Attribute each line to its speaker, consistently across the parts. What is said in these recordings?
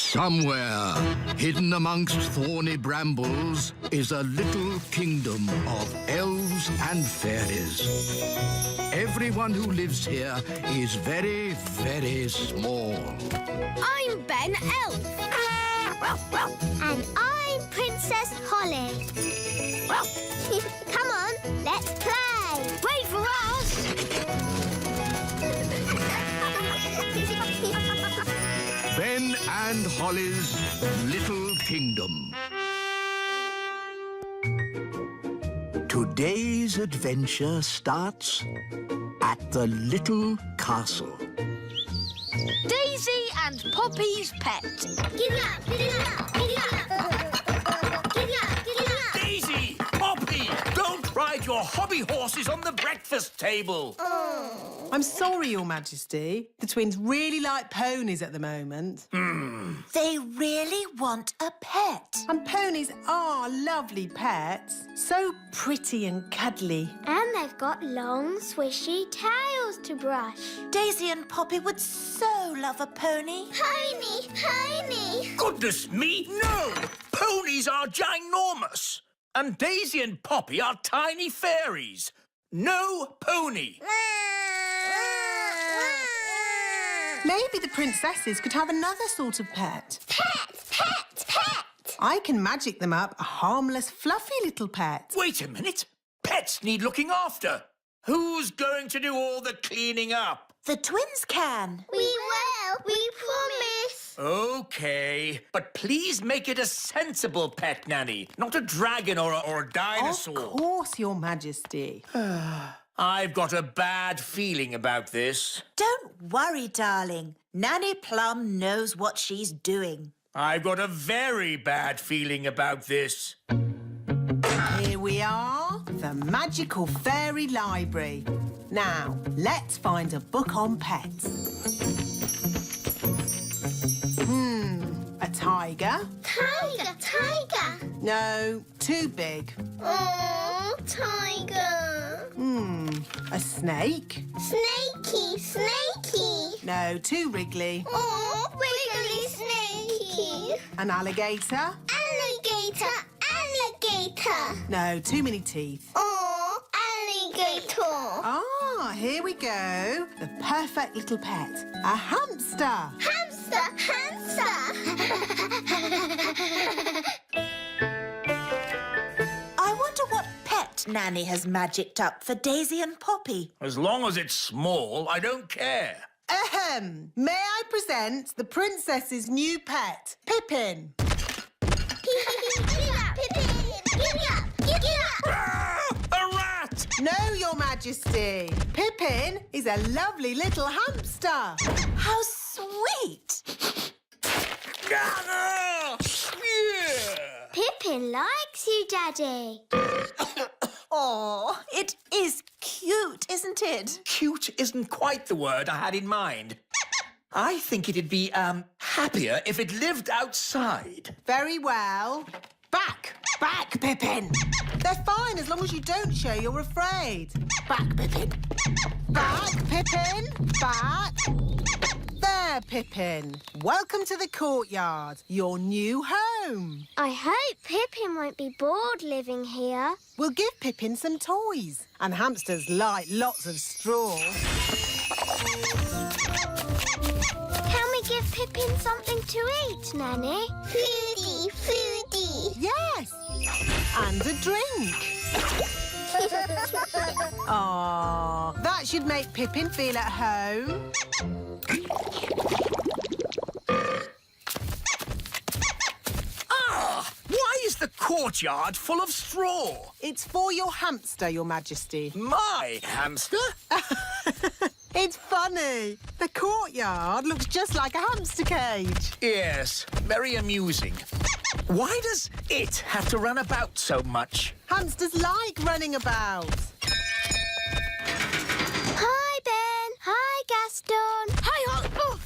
Speaker 1: Somewhere, hidden amongst thorny brambles, is a little kingdom of elves and fairies. Everyone who lives here is very, very small.
Speaker 2: I'm Ben Elf.
Speaker 3: And I'm Princess Holly. Come on, let's play.
Speaker 2: Wait for us.
Speaker 1: Ben and Holly's Little Kingdom. Today's adventure starts at the little castle.
Speaker 2: Daisy and Poppy's pet.
Speaker 3: Giddy up, giddy up, giddy up. Giddy up, giddy up.
Speaker 4: Daisy! Poppy! Don't ride your hobby horses on the breakfast table.
Speaker 5: I'm sorry, Your Majesty. The twins really like ponies at the moment.
Speaker 6: They really want a pet.
Speaker 5: And ponies are lovely pets. So pretty and cuddly.
Speaker 3: And they've got long, swishy tails to brush.
Speaker 6: Daisy and Poppy would so love a pony.
Speaker 3: Pony, pony.
Speaker 4: Goodness me, no! Ponies are ginormous. And Daisy and Poppy are tiny fairies. No pony.
Speaker 5: Maybe the princesses could have another sort of pet.
Speaker 3: Pet, pet, pet.
Speaker 5: I can magic them up a harmless, fluffy little pet.
Speaker 4: Wait a minute. Pets need looking after. Who's going to do all the cleaning up?
Speaker 6: The twins can.
Speaker 3: We will. We promise.
Speaker 4: OK, but please make it a sensible pet, Nanny, not a dragon or a dinosaur.
Speaker 5: Of course, Your Majesty.
Speaker 4: I've got a bad feeling about this.
Speaker 6: Don't worry, darling. Nanny Plum knows what she's doing.
Speaker 4: I've got a very bad feeling about this.
Speaker 5: Here we are, the magical fairy library. Now, let's find a book on pets. A tiger?
Speaker 3: Tiger, tiger.
Speaker 5: No, too big.
Speaker 3: Oh, tiger.
Speaker 5: A snake?
Speaker 3: Snakey, snakey.
Speaker 5: No, too wriggly.
Speaker 3: Oh, wiggly snakey.
Speaker 5: An alligator?
Speaker 3: Alligator, alligator.
Speaker 5: No, too many teeth.
Speaker 3: Oh, alligator.
Speaker 5: Ah, here we go. The perfect little pet. A hamster.
Speaker 3: Hamster, hamster.
Speaker 6: I wonder what pet Nanny has magicked up for Daisy and Poppy.
Speaker 4: As long as it's small, I don't care.
Speaker 5: Ahem. May I present the princess's new pet, Pippin?
Speaker 3: Giddy up, Pippin. Giddy up, giddy up.
Speaker 4: A rat!
Speaker 5: No, Your Majesty. Pippin is a lovely little hamster.
Speaker 6: How sweet!
Speaker 4: Yeah.
Speaker 3: Pippin likes you, Daddy.
Speaker 6: Oh, it is cute, isn't it?
Speaker 4: Cute isn't quite the word I had in mind. I think it'd be, happier if it lived outside.
Speaker 5: Very well. Back, Pippin. They're fine as long as you don't show you're afraid. Back, Pippin. Back, Pippin. Back. There, Pippin. Welcome to the courtyard, your new home.
Speaker 3: I hope Pippin won't be bored living here.
Speaker 5: We'll give Pippin some toys. And hamsters like lots of straw.
Speaker 3: Can we give Pippin something to eat, Nanny? Foodie, foodie.
Speaker 5: Yes. And a drink. Aww, that should make Pippin feel at home.
Speaker 4: Why is the courtyard full of straw?
Speaker 5: It's for your hamster, Your Majesty.
Speaker 4: My hamster?
Speaker 5: It's funny. The courtyard looks just like a hamster cage.
Speaker 4: Yes, very amusing. Why does it have to run about so much?
Speaker 5: Hamsters like running about.
Speaker 3: Hi, Ben. Hi, Gaston.
Speaker 2: Hi, Hot.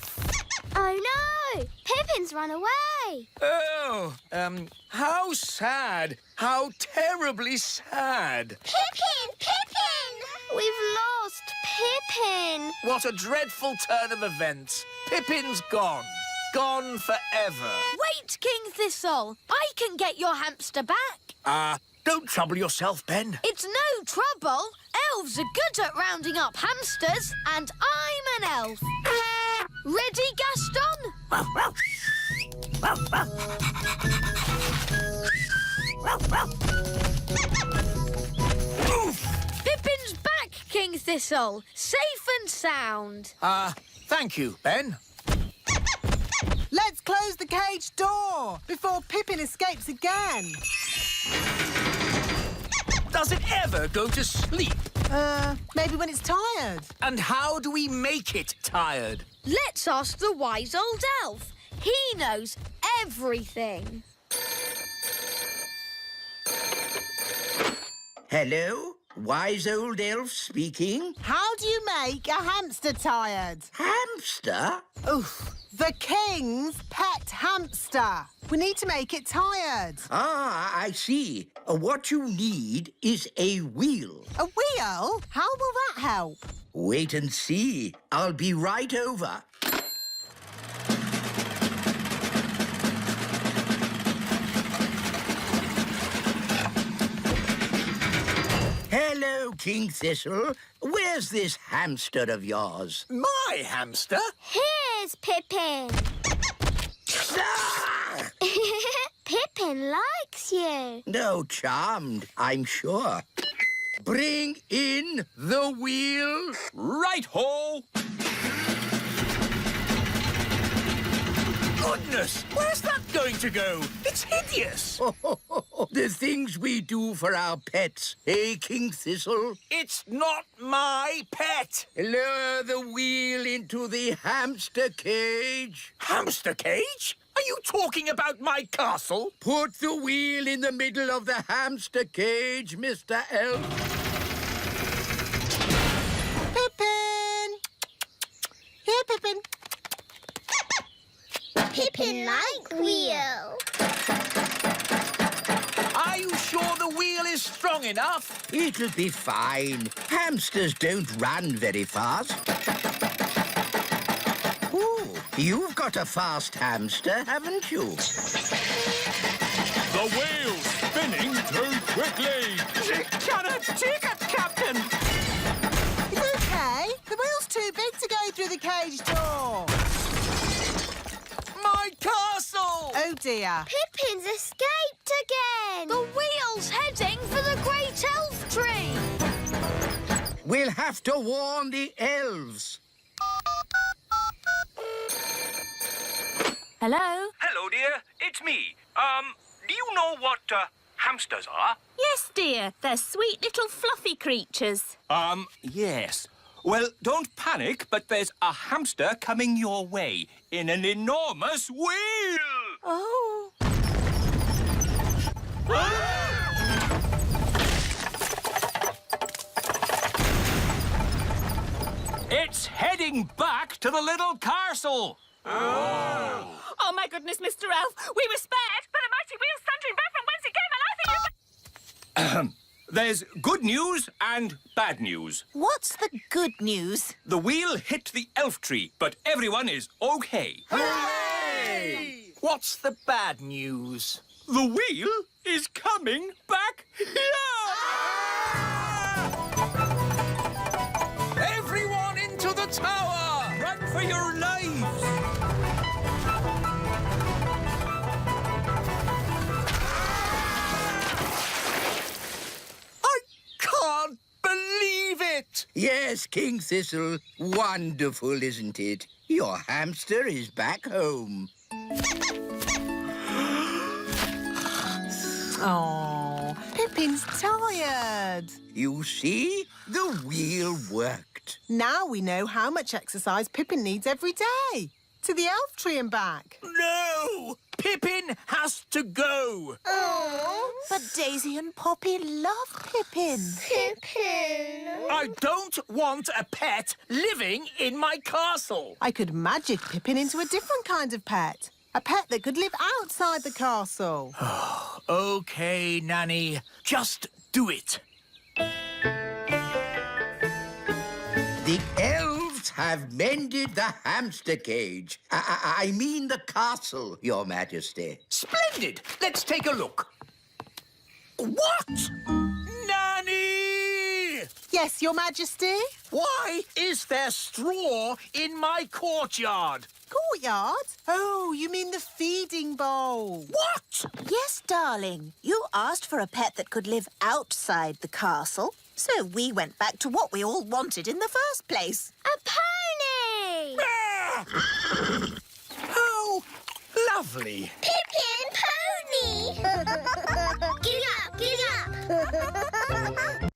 Speaker 3: Oh, no. Pippin's run away.
Speaker 4: Oh, how sad. How terribly sad.
Speaker 3: Pippin! Pippin! We've lost Pippin.
Speaker 4: What a dreadful turn of events. Pippin's gone. gone forever.
Speaker 2: Wait, King Thistle. I can get your hamster back.
Speaker 4: Don't trouble yourself, Ben.
Speaker 2: It's no trouble. Elves are good at rounding up hamsters, and I'm an elf. Ready, Gaston? Pippin's back, King Thistle. Safe and sound.
Speaker 4: Thank you, Ben.
Speaker 5: Let's close the cage door before Pippin escapes again.
Speaker 4: Does it ever go to sleep?
Speaker 5: Maybe when it's tired.
Speaker 4: And how do we make it tired?
Speaker 2: Let's ask the wise old elf. He knows everything.
Speaker 7: Hello? Wise old elf speaking?
Speaker 5: How do you make a hamster tired?
Speaker 7: Hamster?
Speaker 5: Oof, the king's pet hamster. We need to make it tired.
Speaker 7: Ah, I see. What you need is a wheel.
Speaker 5: A wheel? How will that help?
Speaker 7: Wait and see. I'll be right over. Hello, King Thistle. Where's this hamster of yours?
Speaker 4: My hamster?
Speaker 3: Here's Pippin.
Speaker 7: Ah!
Speaker 3: Pippin likes you.
Speaker 7: No, charmed, I'm sure. Bring in the wheel.
Speaker 4: Right-ho! Goodness! Where's that going to go? It's hideous!
Speaker 7: The things we do for our pets, eh, King Thistle?
Speaker 4: It's not my pet!
Speaker 7: Lower the wheel into the hamster cage.
Speaker 4: Hamster cage? Are you talking about my castle?
Speaker 7: Put the wheel in the middle of the hamster cage, Mr. Elf.
Speaker 5: Pippin! Here, Pippin.
Speaker 3: Pippin like wheel.
Speaker 4: Are you sure the wheel is strong enough?
Speaker 7: It'll be fine. Hamsters don't run very fast. Ooh, you've got a fast hamster, haven't you?
Speaker 8: The wheel's spinning too quickly.
Speaker 4: It cannot take it, Captain!
Speaker 5: It's okay. The wheel's too big to go through the cage door.
Speaker 4: My castle!
Speaker 5: Oh, dear.
Speaker 3: Pippin's escaped again.
Speaker 2: The wheel's heading for the great elf tree.
Speaker 7: We'll have to warn the elves.
Speaker 2: Hello?
Speaker 9: Hello, dear. It's me. Do you know what hamsters are?
Speaker 10: Yes, dear. They're sweet little fluffy creatures.
Speaker 9: Yes. Well, don't panic, but there's a hamster coming your way in an enormous wheel.
Speaker 10: Oh.
Speaker 9: It's heading back to the little castle.
Speaker 10: Oh, my goodness, Mr. Elf. We were spared, but a mighty wheel thundering back from whence it came, and I think
Speaker 9: There's good news and bad news.
Speaker 6: What's the good news?
Speaker 9: The wheel hit the elf tree, but everyone is okay.
Speaker 4: Hooray! What's the bad news?
Speaker 9: The wheel is coming back here!
Speaker 4: Everyone into the tower!
Speaker 9: Run for your lives!
Speaker 4: I can't believe it!
Speaker 7: Yes, King Thistle. Wonderful, isn't it? Your hamster is back home.
Speaker 5: Oh, Pippin's tired.
Speaker 7: You see? The wheel worked.
Speaker 5: Now we know how much exercise Pippin needs every day. To the elf tree and back.
Speaker 4: No! Pippin has to go!
Speaker 6: But Daisy and Poppy love Pippin.
Speaker 3: Pippin.
Speaker 4: I don't want a pet living in my castle.
Speaker 5: I could magic Pippin into a different kind of pet. A pet that could live outside the castle.
Speaker 4: OK, Nanny. Just do it.
Speaker 7: The elves have mended the hamster cage. I mean the castle, Your Majesty.
Speaker 4: Splendid! Let's take a look. What? Nanny!
Speaker 5: Yes, Your Majesty?
Speaker 4: Why is there straw in my courtyard?
Speaker 5: Courtyard? Oh, you mean the feeding bowl.
Speaker 4: What?
Speaker 6: Yes, darling. You asked for a pet that could live outside the castle, so we went back to what we all wanted in the first place.
Speaker 3: A pony!
Speaker 4: Ah! Oh, lovely.
Speaker 3: Pippin pony! Giddy up, giddy up!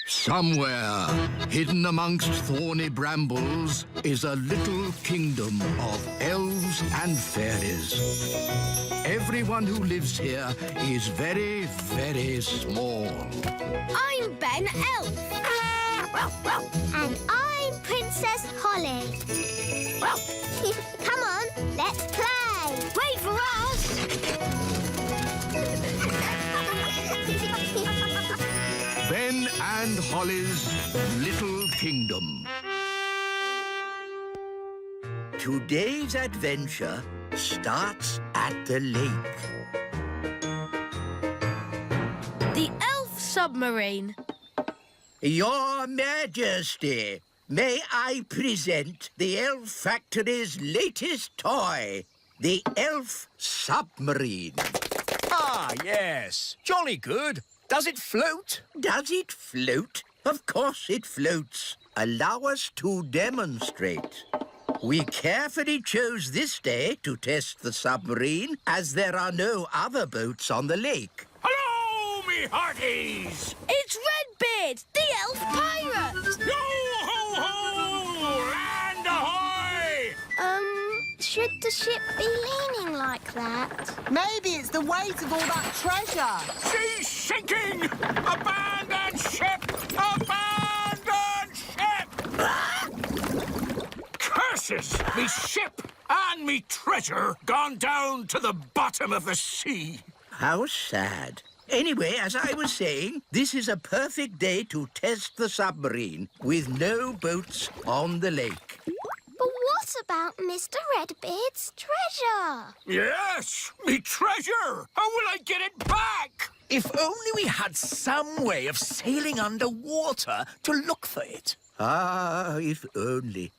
Speaker 1: Somewhere, hidden amongst thorny brambles, is a little kingdom of elves and fairies. Everyone who lives here is very, very small.
Speaker 2: I'm Ben Elf.
Speaker 3: And I'm Princess Holly. Come on, let's play.
Speaker 2: Wait for us.
Speaker 1: Ben and Holly's Little Kingdom.
Speaker 7: Today's adventure starts at the lake.
Speaker 2: The elf submarine.
Speaker 7: Your Majesty, may I present the Elf Factory's latest toy, the Elf Submarine.
Speaker 4: Ah, yes. Jolly good. Does it float?
Speaker 7: Does it float? Of course it floats. Allow us to demonstrate. We carefully chose this day to test the submarine, as there are no other boats on the lake.
Speaker 4: Hello, me hearties!
Speaker 2: It's Redbeard, the elf pirate.
Speaker 4: Yo-ho-ho! Land ahoy!
Speaker 3: Should the ship be leaning like that?
Speaker 5: Maybe it's the weight of all that treasure.
Speaker 4: She's sinking! Abandon ship! Abandon ship! Curses! Me ship and me treasure gone down to the bottom of the sea.
Speaker 7: How sad. Anyway, as I was saying, this is a perfect day to test the submarine with no boats on the lake.
Speaker 3: But what about Mr. Redbeard's treasure?
Speaker 4: Yes, me treasure! How will I get it back? If only we had some way of sailing underwater to look for it.
Speaker 7: Ah, if only.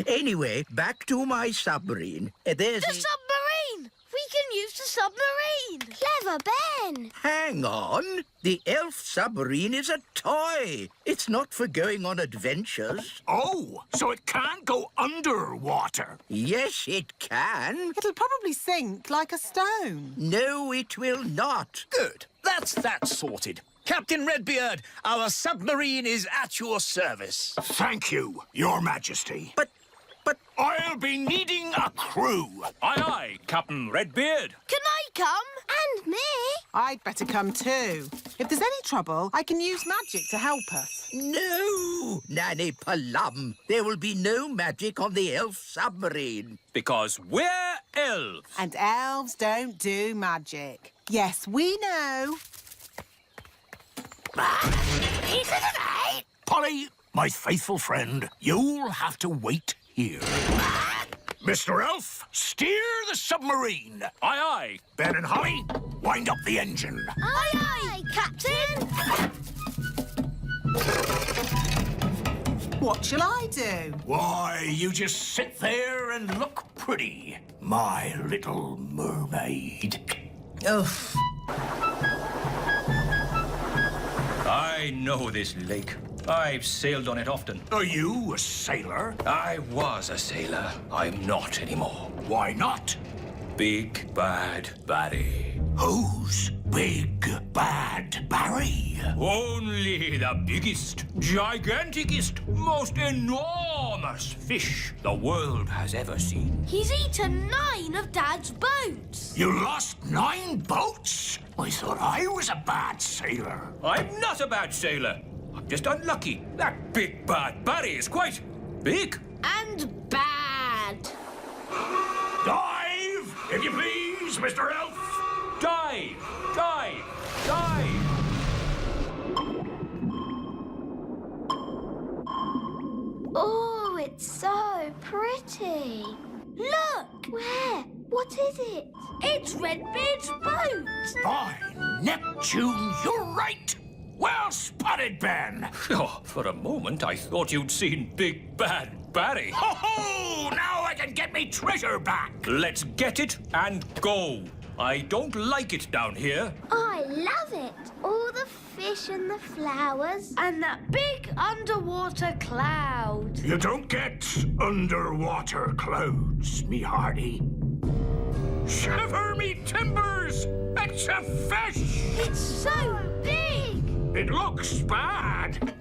Speaker 7: Anyway, back to my submarine. There's
Speaker 2: The submarine! We can use the submarine.
Speaker 3: Clever Ben!
Speaker 7: Hang on. The elf submarine is a toy. It's not for going on adventures.
Speaker 4: Oh, so it can't go underwater.
Speaker 7: Yes, it can.
Speaker 5: It'll probably sink like a stone.
Speaker 7: No, it will not.
Speaker 4: Good. That's that sorted. Captain Redbeard, our submarine is at your service. Thank you, Your Majesty.
Speaker 7: But
Speaker 4: I'll be needing a crew.
Speaker 9: Aye, aye, Captain Redbeard.
Speaker 2: Can I come?
Speaker 3: And me!
Speaker 5: I'd better come too. If there's any trouble, I can use magic to help us.
Speaker 7: no, Nanny Plum. There will be no magic on the elf submarine.
Speaker 9: Because we're elves.
Speaker 5: And elves don't do magic. Yes, we know.
Speaker 4: Polly, my faithful friend, you'll have to wait here. Mr. Elf, steer the submarine.
Speaker 9: Aye, aye.
Speaker 4: Ben and Holly, wind up the engine.
Speaker 2: Aye, aye, Captain.
Speaker 5: What shall I do?
Speaker 4: Why, you just sit there and look pretty, my little mermaid.
Speaker 5: Oof.
Speaker 9: I know this lake. I've sailed on it often.
Speaker 4: Are you a sailor?
Speaker 9: I was a sailor. I'm not anymore.
Speaker 4: Why not?
Speaker 9: Big Bad Barry.
Speaker 4: Who's Big Bad Barry?
Speaker 9: Only the biggest, giganticest, most enormous fish the world has ever seen.
Speaker 2: He's eaten 9 of Dad's boats.
Speaker 4: You lost 9 boats? I thought I was a bad sailor.
Speaker 9: I'm not a bad sailor. I'm just unlucky. That Big Bad Barry is quite big.
Speaker 2: And bad.
Speaker 4: Dive, if you please, Mr. Elf.
Speaker 9: Dive! Dive! Dive!
Speaker 3: Oh, it's It's so pretty.
Speaker 2: Look!
Speaker 3: Where? What is it?
Speaker 2: It's Redbeard's boat!
Speaker 4: By Neptune, you're right. Well spotted, Ben.
Speaker 9: Oh, for a moment, I thought you'd seen Big Bad Barry.
Speaker 4: Ho ho! Now I can get me treasure back.
Speaker 9: Let's get it and go. I don't like it down here.
Speaker 3: I love it. All the fish and the flowers.
Speaker 2: And that big underwater cloud.
Speaker 4: You don't get underwater clouds, me hearty. Shiver me timbers! It's a fish!
Speaker 2: It's so big!
Speaker 4: It looks bad.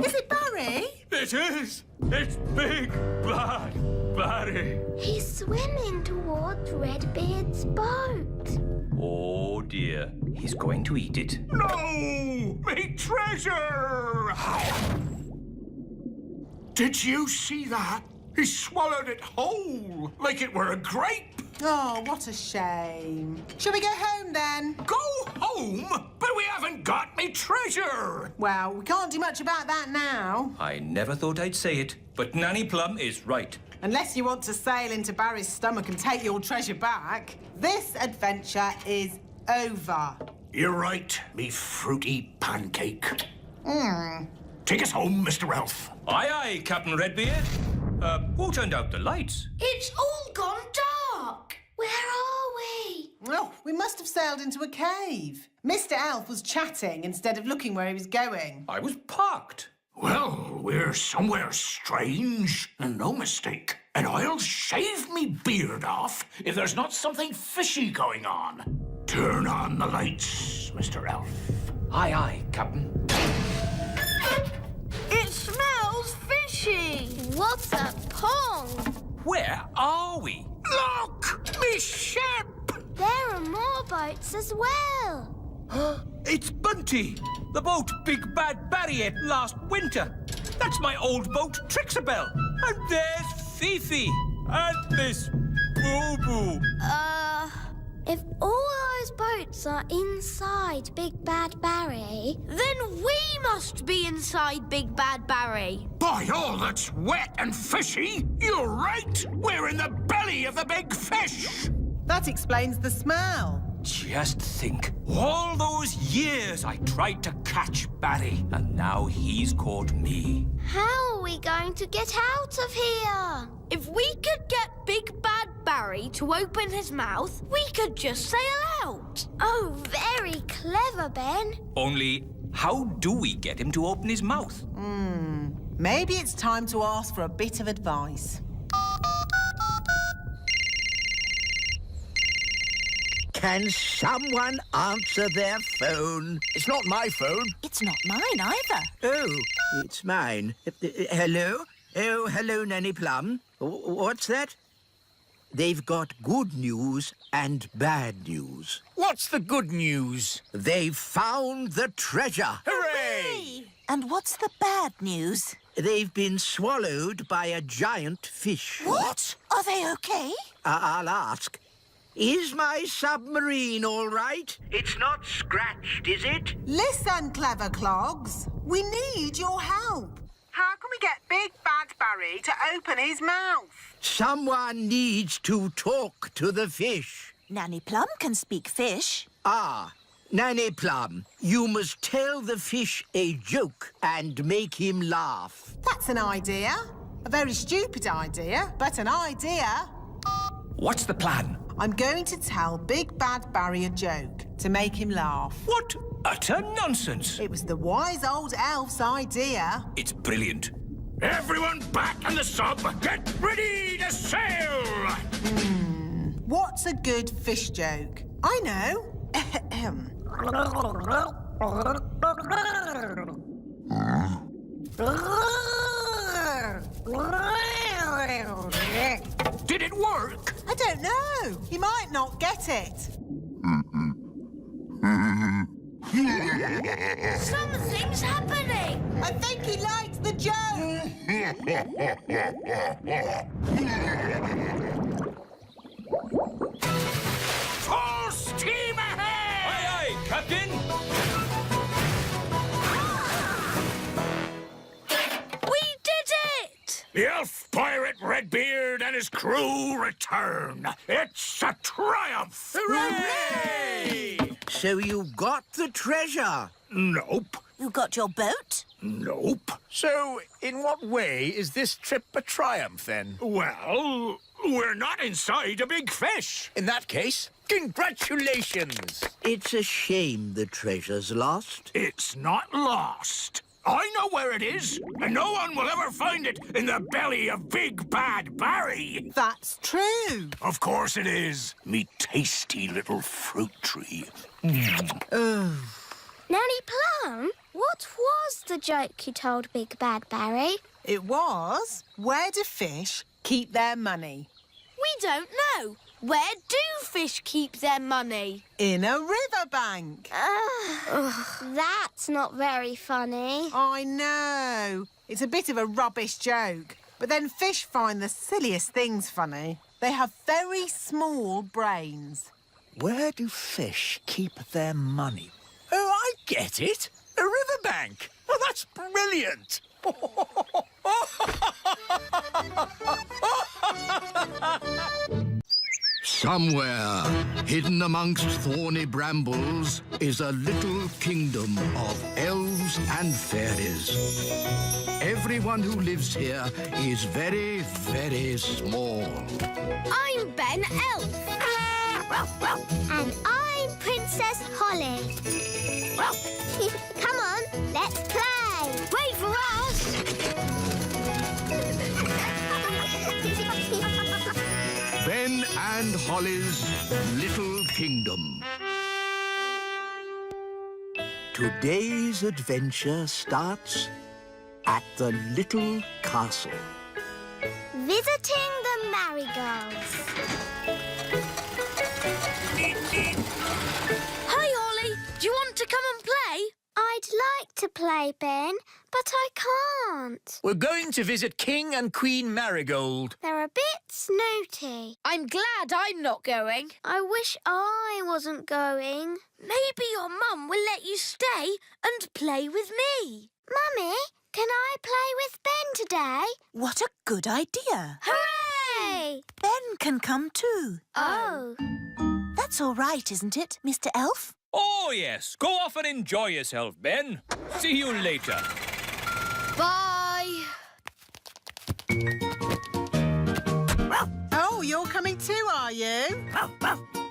Speaker 5: Is it Barry?
Speaker 9: It is. It's Big Bad Barry.
Speaker 3: He's swimming towards Redbeard's boat.
Speaker 9: Oh, dear. He's going to eat it.
Speaker 4: No! Me treasure! Did you see that? He swallowed it whole, like it were a grape.
Speaker 5: Oh, what a shame. Shall we go home then?
Speaker 4: Go home? But we haven't got me treasure.
Speaker 5: Well, we can't do much about that now.
Speaker 9: I never thought I'd say it, but Nanny Plum is right.
Speaker 5: Unless you want to sail into Barry's stomach and take your treasure back, this adventure is over.
Speaker 4: You're right, me fruity pancake. Take us home, Mr. Elf.
Speaker 9: Aye, aye, Captain Redbeard. Who turned out the lights?
Speaker 2: It's all gone dark!
Speaker 3: Where are we?
Speaker 5: Oh, we must have sailed into a cave. Mr. Elf was chatting instead of looking where he was going.
Speaker 9: I was parked.
Speaker 4: Well, we're somewhere strange, and no mistake. And I'll shave me beard off if there's not something fishy going on. Turn on the lights, Mr. Elf.
Speaker 9: Aye, aye, Captain.
Speaker 2: It smells fishy!
Speaker 3: What's a pong?
Speaker 9: Where are we?
Speaker 4: Look! Me ship!
Speaker 3: There are more boats as well.
Speaker 9: It's Bunty, the boat Big Bad Barry ate last winter. That's my old boat, Trixabelle. And there's Fifi. And this Boo-Boo.
Speaker 3: If all those boats are inside Big Bad Barry...
Speaker 2: Then we must be inside Big Bad Barry.
Speaker 4: By all that's wet and fishy, you're right. We're in the belly of the big fish.
Speaker 5: That explains the smell.
Speaker 9: Just think, all those years I tried to catch Barry, and now he's caught me.
Speaker 3: How are we going to get out of here?
Speaker 2: If we could get Big Bad Barry to open his mouth, we could just sail out.
Speaker 3: Oh, very clever, Ben.
Speaker 9: Only, how do we get him to open his mouth?
Speaker 5: Maybe it's time to ask for a bit of advice.
Speaker 7: Can someone answer their phone?
Speaker 4: It's not my phone.
Speaker 6: It's not mine either.
Speaker 7: Oh, it's mine. Hello? Oh, hello, Nanny Plum. What's that? They've got good news and bad news.
Speaker 4: What's the good news?
Speaker 7: They've found the treasure.
Speaker 4: Hooray!
Speaker 6: And what's the bad news?
Speaker 7: They've been swallowed by a giant fish.
Speaker 6: What? Are they okay?
Speaker 7: I'll ask. Is my submarine all right? It's not scratched, is it?
Speaker 5: Listen, clever clogs. We need your help. How can we get Big Bad Barry to open his mouth?
Speaker 7: Someone needs to talk to the fish.
Speaker 6: Nanny Plum can speak fish.
Speaker 7: Ah, Nanny Plum, you must tell the fish a joke and make him laugh.
Speaker 5: That's an idea. A very stupid idea, but an idea.
Speaker 9: What's the plan?
Speaker 5: I'm going to tell Big Bad Barry a joke to make him laugh.
Speaker 9: What utter nonsense!
Speaker 5: It was the wise old elf's idea.
Speaker 9: It's brilliant.
Speaker 4: Everyone back in the sub. Get ready to sail.
Speaker 5: What's a good fish joke? I know.
Speaker 4: Did it work?
Speaker 5: I don't know. He might not get it.
Speaker 2: Something's happening.
Speaker 5: I think he likes the joke.
Speaker 4: Full steam ahead!
Speaker 9: Aye, aye, Captain!
Speaker 2: We did it!
Speaker 4: The elf pilot crew return. It's a triumph.
Speaker 7: Hooray! So you got the treasure?
Speaker 4: Nope.
Speaker 6: You got your boat?
Speaker 4: Nope.
Speaker 8: So, in what way is this trip a triumph, then?
Speaker 4: Well, we're not inside a big fish.
Speaker 8: In that case, congratulations!
Speaker 7: It's a shame the treasure's lost.
Speaker 4: It's not lost. I know where it is, and no one will ever find it in the belly of Big Bad Barry.
Speaker 5: That's true.
Speaker 4: Of course it is. Me tasty little fruit tree.
Speaker 3: Nanny Plum, what was the joke you told Big Bad Barry?
Speaker 5: It was, where do fish keep their money?
Speaker 2: We don't know. Where do fish keep their money?
Speaker 5: In a riverbank.
Speaker 3: That's not very funny.
Speaker 5: I know. It's a bit of a rubbish joke. But then fish find the silliest things funny. They have very small brains.
Speaker 8: Where do fish keep their money? Oh, I get it. A riverbank. Oh, that's brilliant.
Speaker 1: Somewhere, hidden amongst thorny brambles, is a little kingdom of elves and fairies. Everyone who lives here is very, very small.
Speaker 2: I'm Ben Elf.
Speaker 3: And I'm Princess Holly. Come on, let's play.
Speaker 2: Wait for us.
Speaker 1: Ben and Holly's Little Kingdom. Today's adventure starts at the little castle.
Speaker 3: Visiting the Marigolds.
Speaker 2: Hi, Holly. Do you want to come and play?
Speaker 3: I'd like to play, Ben, but I can't.
Speaker 8: We're going to visit King and Queen Marigold.
Speaker 3: They're a bit snooty.
Speaker 2: I'm glad I'm not going.
Speaker 3: I wish I wasn't going.
Speaker 2: Maybe your mum will let you stay and play with me.
Speaker 3: Mummy, can I play with Ben today?
Speaker 6: What a good idea.
Speaker 3: Hooray!
Speaker 6: Ben can come too.
Speaker 3: Oh.
Speaker 6: That's all right, isn't it, Mr. Elf?
Speaker 9: Oh, yes. Go off and enjoy yourself, Ben. See you later.
Speaker 2: Bye.
Speaker 5: Oh, you're coming too, are you?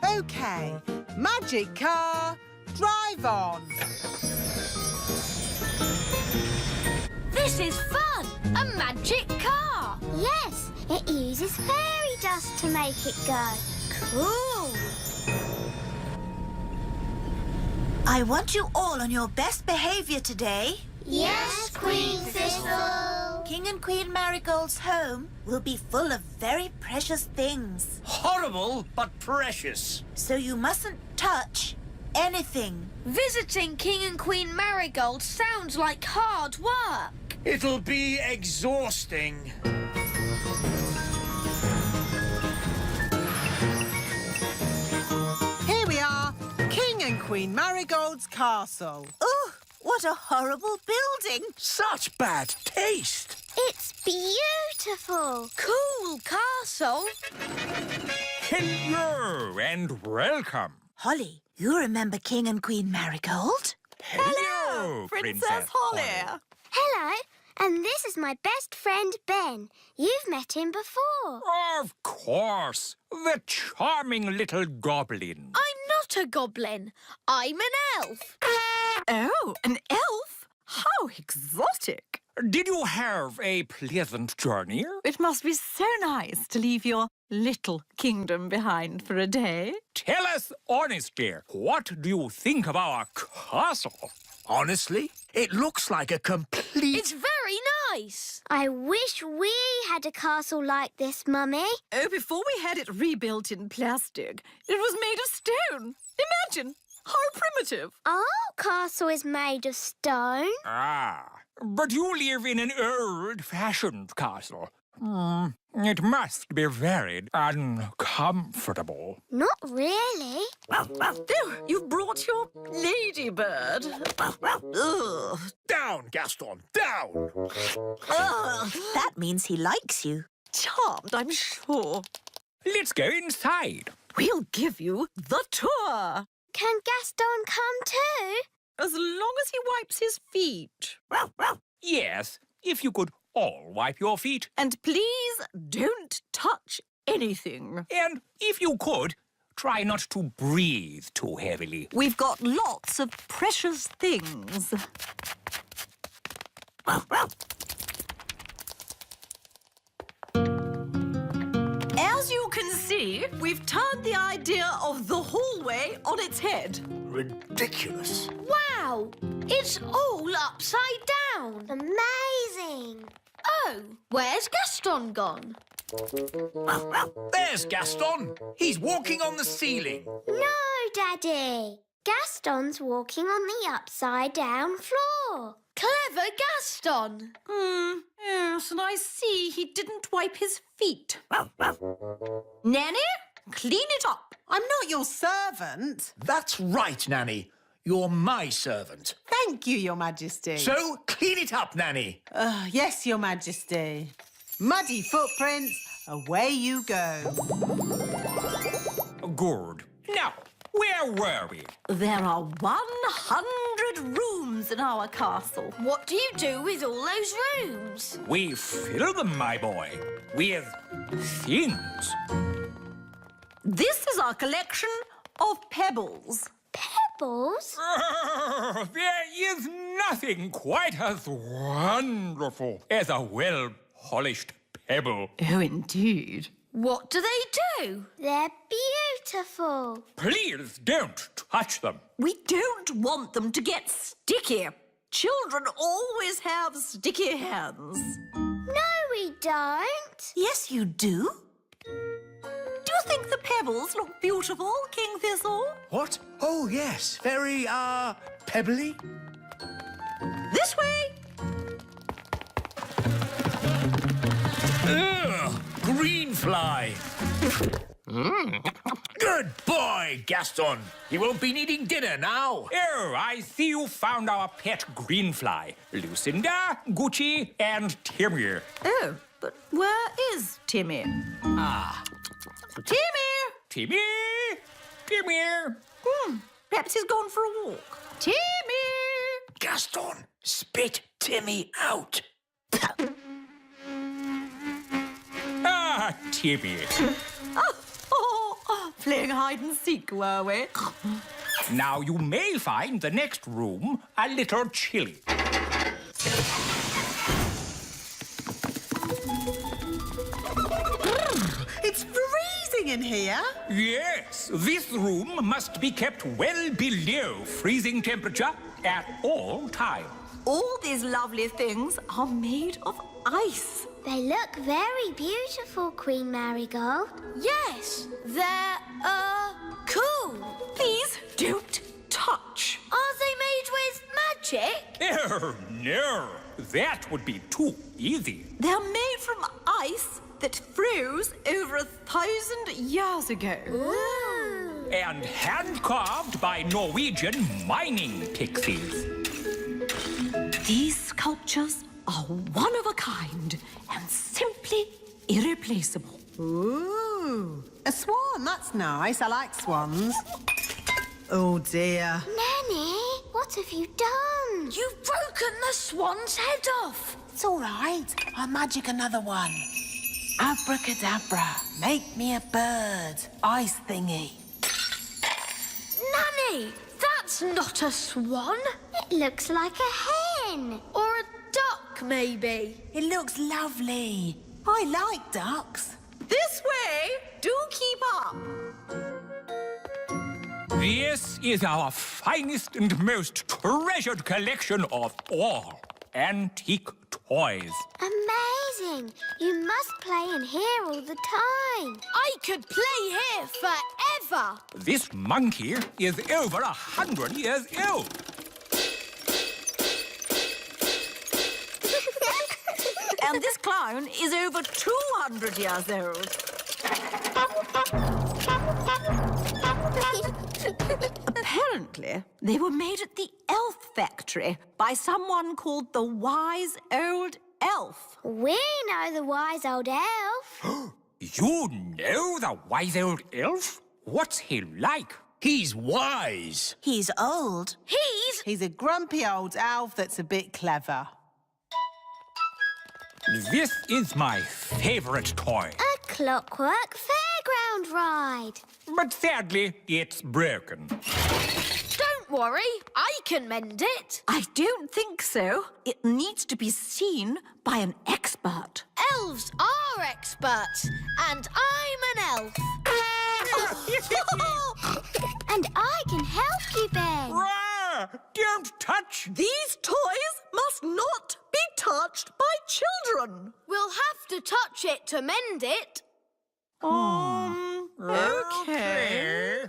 Speaker 5: OK. Magic car, drive on.
Speaker 2: This is fun. A magic car.
Speaker 3: Yes, it uses fairy dust to make it go.
Speaker 2: Cool.
Speaker 6: I want you all on your best behaviour today.
Speaker 3: Yes, Queen Thistle.
Speaker 6: King and Queen Marigold's home will be full of very precious things.
Speaker 8: Horrible, but precious.
Speaker 6: So you mustn't touch anything.
Speaker 2: Visiting King and Queen Marigold sounds like hard work.
Speaker 8: It'll be exhausting.
Speaker 5: Here we are, King and Queen Marigold's castle.
Speaker 6: Oh, what a horrible building.
Speaker 8: Such bad taste.
Speaker 3: It's beautiful.
Speaker 2: Cool castle.
Speaker 9: Hello and welcome.
Speaker 6: Holly, you remember King and Queen Marigold?
Speaker 9: Hello, Princess Holly.
Speaker 3: Hello, and this is my best friend, Ben. You've met him before.
Speaker 9: Of course. The charming little goblin.
Speaker 2: I'm not a goblin. I'm an elf.
Speaker 10: Oh, an elf? How exotic.
Speaker 9: Did you have a pleasant journey?
Speaker 10: It must be so nice to leave your little kingdom behind for a day.
Speaker 9: Tell us honestly, what do you think of our castle?
Speaker 8: Honestly, it looks like a complete...
Speaker 2: It's very nice.
Speaker 3: I wish we had a castle like this, Mummy.
Speaker 10: Oh, before we had it rebuilt in plastic, it was made of stone. Imagine, how primitive.
Speaker 3: Our castle is made of stone.
Speaker 9: Ah, but you live in an old-fashioned castle. It must be very uncomfortable.
Speaker 3: Not really.
Speaker 10: Oh, you've brought your ladybird. Ugh.
Speaker 8: Down, Gaston, down!
Speaker 6: Oh, that means he likes you.
Speaker 11: charmed, I'm sure.
Speaker 8: Let's go inside.
Speaker 11: We'll give you the tour.
Speaker 3: Can Gaston come too?
Speaker 11: As long as he wipes his feet.
Speaker 8: Yes, if you could all wipe your feet.
Speaker 11: And please don't touch anything.
Speaker 8: And if you could, try not to breathe too heavily.
Speaker 11: We've got lots of precious things. As you can see, we've turned the idea of the hallway on its head.
Speaker 4: Ridiculous.
Speaker 2: Wow! It's all upside down.
Speaker 3: Amazing.
Speaker 2: Oh, where's Gaston gone?
Speaker 8: There's Gaston. He's walking on the ceiling.
Speaker 3: No, Daddy. Gaston's walking on the upside-down floor.
Speaker 2: Clever Gaston.
Speaker 11: Yes, and I see he didn't wipe his feet. Nanny, clean it up.
Speaker 5: I'm not your servant.
Speaker 8: That's right, Nanny. You're my servant.
Speaker 5: Thank you, Your Majesty.
Speaker 8: So clean it up, Nanny.
Speaker 5: Yes, Your Majesty. Muddy footprints, away you go.
Speaker 8: Good. Now, where were we?
Speaker 11: There are 100 rooms in our castle.
Speaker 2: What do you do with all those rooms?
Speaker 8: We fill them, my boy, with things.
Speaker 11: This is our collection of pebbles.
Speaker 3: Pebbles?
Speaker 8: There is nothing quite as wonderful as a well-polished pebble.
Speaker 11: Oh, indeed.
Speaker 2: What do they do?
Speaker 3: They're beautiful.
Speaker 8: Please don't touch them.
Speaker 11: We don't want them to get sticky. Children always have sticky hands.
Speaker 3: No, we don't.
Speaker 11: Yes, you do. Do you think the pebbles look beautiful, King Thistle?
Speaker 8: What? Oh, yes. Very, pebbly.
Speaker 11: This way.
Speaker 8: Ugh, green fly. Good boy, Gaston. You won't be needing dinner now. Oh, I see you found our pet green fly. Lucinda, Gucci, and Timmy.
Speaker 11: Oh, but where is Timmy? Timmy!
Speaker 8: Timmy! Timmy!
Speaker 11: Perhaps he's gone for a walk. Timmy!
Speaker 8: Gaston, spit Timmy out. Timmy.
Speaker 11: Playing hide and seek, were we?
Speaker 8: Now you may find the next room a little chilly.
Speaker 5: It's freezing in here.
Speaker 8: Yes, this room must be kept well below freezing temperature at all times.
Speaker 11: All these lovely things are made of ice.
Speaker 3: They look very beautiful, Queen Marigold.
Speaker 2: Yes, they're, cool.
Speaker 11: Please don't touch.
Speaker 2: Are they made with magic?
Speaker 8: Oh, no. That would be too easy.
Speaker 11: They're made from ice that froze over 1,000 years ago.
Speaker 3: Ooh.
Speaker 8: And hand-carved by Norwegian mining pixies.
Speaker 11: These sculptures are one of a kind and simply irreplaceable.
Speaker 5: Ooh, a swan. That's nice. I like swans. Oh, dear.
Speaker 3: Nanny, what have you done?
Speaker 2: You've broken the swan's head off.
Speaker 5: It's all right. I'll magic another one. Abracadabra, make me a bird. Ice thingy.
Speaker 2: Nanny, that's not a swan.
Speaker 3: It looks like a hen.
Speaker 2: Or a duck, maybe.
Speaker 5: It looks lovely. I like ducks.
Speaker 11: This way. Do keep up.
Speaker 8: This is our finest and most treasured collection of all antique toys.
Speaker 3: Amazing. You must play in here all the time.
Speaker 2: I could play here forever.
Speaker 8: This monkey is over 100 years old.
Speaker 11: And this clown is over 200 years old. Apparently, they were made at the elf factory by someone called the wise old elf.
Speaker 3: We know the wise old elf.
Speaker 8: You know the wise old elf? What's he like?
Speaker 7: He's wise.
Speaker 6: He's old.
Speaker 5: He's a grumpy old elf that's a bit clever.
Speaker 8: This is my favorite toy.
Speaker 3: A clockwork fairground ride.
Speaker 8: But sadly, it's broken.
Speaker 2: Don't worry, I can mend it.
Speaker 11: I don't think so. It needs to be seen by an expert.
Speaker 2: Elves are experts, and I'm an elf.
Speaker 3: And I can help you, Ben.
Speaker 8: Rah! Don't touch!
Speaker 11: These toys must not be touched by children.
Speaker 2: We'll have to touch it to mend it.
Speaker 11: Okay.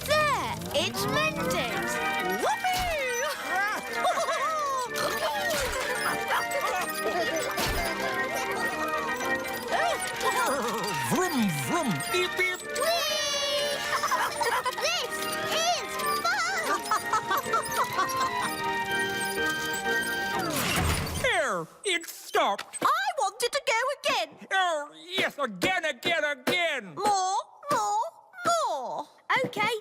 Speaker 2: There, it's mended.
Speaker 8: Vroom, vroom, beep, beep.
Speaker 3: This is fun!
Speaker 8: There, it stopped.
Speaker 11: I want it to go again.
Speaker 8: Oh, yes, again, again, again.
Speaker 11: More.
Speaker 2: Okay.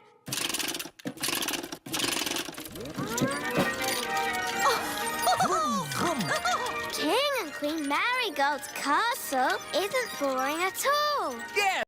Speaker 3: King and Queen Marigold's castle isn't boring at all.
Speaker 7: Yeah,